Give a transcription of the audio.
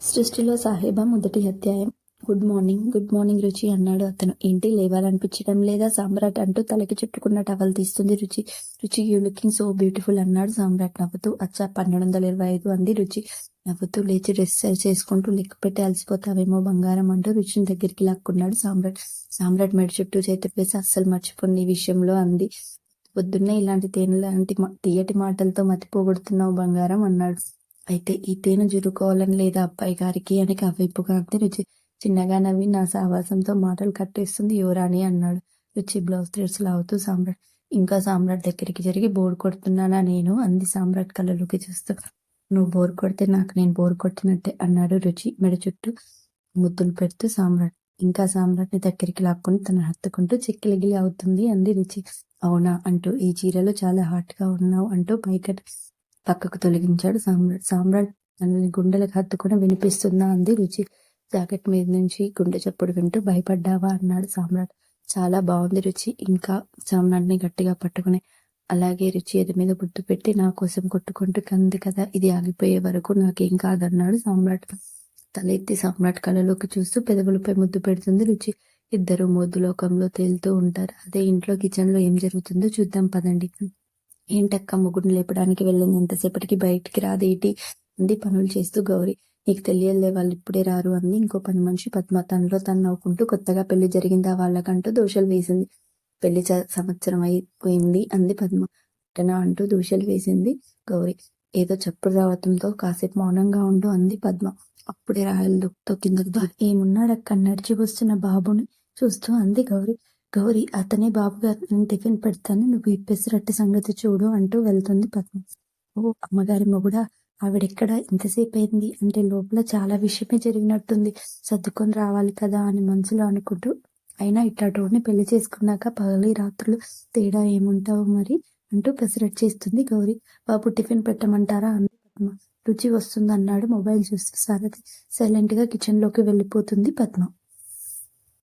సృష్టిలో సాహెబా మొదటి అధ్యాయం. గుడ్ మార్నింగ్ రుచి అన్నాడు అతను. ఏంటి లేవాలనిపించడం లేదా సామ్రాట్ అంటూ తలకి చుట్టుకున్న టవల్ తీస్తుంది రుచి. రుచి యూ లుకింగ్ సో బ్యూటిఫుల్ అన్నాడు సామ్రాట్ నవ్వుతూ. అచ్చా 1225 అంది రుచి నవ్వుతూ. లేచి డ్రెస్ సరి చేసుకుంటూ లెక్క పెట్టి అలసిపోతావేమో బంగారం అంటూ రుచిని దగ్గరికి లాక్కున్నాడు సామ్రాట్. సామ్రాట్ మెడ చుట్టూ చేతి వేసి అస్సలు మర్చిపోని ఈ విషయంలో అంది. పొద్దున్నే ఇలాంటి తేనెలాంటి తీయటి మాటలతో మతిపోగొడుతున్నావు బంగారం అన్నాడు. అయితే ఈ తేనె జురుకోవాలని లేదా అబ్బాయి గారికి అని కవ్వింపుగా అంది రుచి. చిన్నగా నవ్వి నా సావాసంతో మాటలు కట్టేస్తుంది యువరాణి అన్నాడు రుచి బ్లౌజ్ థ్రెడ్స్ లాగుతూ. సామ్రాట్ ఇంకా సామ్రాట్ దగ్గరికి జరిగి బోర్ కొడుతున్నానా నేను అంది సామ్రాట్ కళ్ళలోకి చూస్తూ. నువ్వు బోర్ కొడితే నాకు నేను బోర్ కొట్టినట్టే అన్నాడు రుచి మెడ చుట్టూ ముద్దులు పెడుతూ. సామ్రాట్ ఇంకా సామ్రాట్ని దగ్గరికి లాక్కుని తను హత్తుకుంటూ చెక్కిలిగిలి అవుతుంది అంది రుచి. అవునా అంటూ ఈ చీరలో చాలా హాట్గా ఉన్నావు అంటూ పక్కకు తొలగించాడు సామ్రాట్. సామ్రాట్ తనని గుండెలకు హత్తుకుని వినిపిస్తుందా అంది రుచి జాకెట్ మీద నుంచి గుండె చప్పుడు వింటూ. భయపడ్డావా అన్నాడు సామ్రాట్. చాలా బాగుంది రుచి ఇంకా సామ్రాట్ని గట్టిగా పట్టుకుని. అలాగే రుచి ఎది మీద గుర్తు పెట్టి నా కోసం కొట్టుకుంటూ కంది కదా ఇది ఆగిపోయే వరకు నాకేం కాదన్నాడు సామ్రాట్. తల ఎత్తి సామ్రాట్ కళ్ళలోకి చూస్తూ పెదవులపై ముద్దు పెడుతుంది రుచి. ఇద్దరు లోకంలో తేలుతూ ఉంటారు. అదే ఇంట్లో కిచెన్లో ఏం జరుగుతుందో చూద్దాం పదండి. ఏంటక్క ముగ్గురిని లేపడానికి వెళ్ళింది ఎంతసేపటికి బయటికి రాదేటి అంది పనులు చేస్తూ గౌరీ. నీకు తెలియలే వాళ్ళు ఇప్పుడే రారు అంది ఇంకో పని మనిషి పద్మ. తనలో తను నవ్వుకుంటూ. కొత్తగా పెళ్లి జరిగిందా వాళ్ళకంటూ దోషలు వేసింది. పెళ్లి సంవత్సరం అయిపోయింది అంది పద్మ. అట్టనా అంటూ దోషలు వేసింది గౌరీ. ఏదో చప్పుడు రావటంతో కాసేపు మౌనంగా ఉండు అంది పద్మ. అప్పుడే రాయలతో కిందకు ఏమున్నాడక్క నడిచి వస్తున్న బాబుని చూస్తూ అంది గౌరీ. గౌరీ అతనే బాబుగారు నేను టిఫిన్ పెడతాను నువ్వు ఈ పెసరట్టి సంగతి చూడు అంటూ వెళ్తుంది పద్మ. ఓ అమ్మగారి మొగుడా ఆవిడెక్కడ ఇంతసేపు అయింది అంటే లోపల చాలా విషయమే జరిగినట్టుంది సర్దుకొని రావాలి కదా అని మనసులో అనుకుంటూ. అయినా ఇట్లాంటి పెళ్లి చేసుకున్నాక పగలి రాత్రులు తేడా ఏముంటావు మరి అంటూ పెసరట్ చేస్తుంది గౌరీ. బాబు టిఫిన్ పెట్టమంటారా అంది పద్మ. రుచి వస్తుందన్నాడు మొబైల్ చూస్తూ. సారథి సైలెంట్ గా కిచెన్ లోకి వెళ్ళిపోతుంది పద్మ.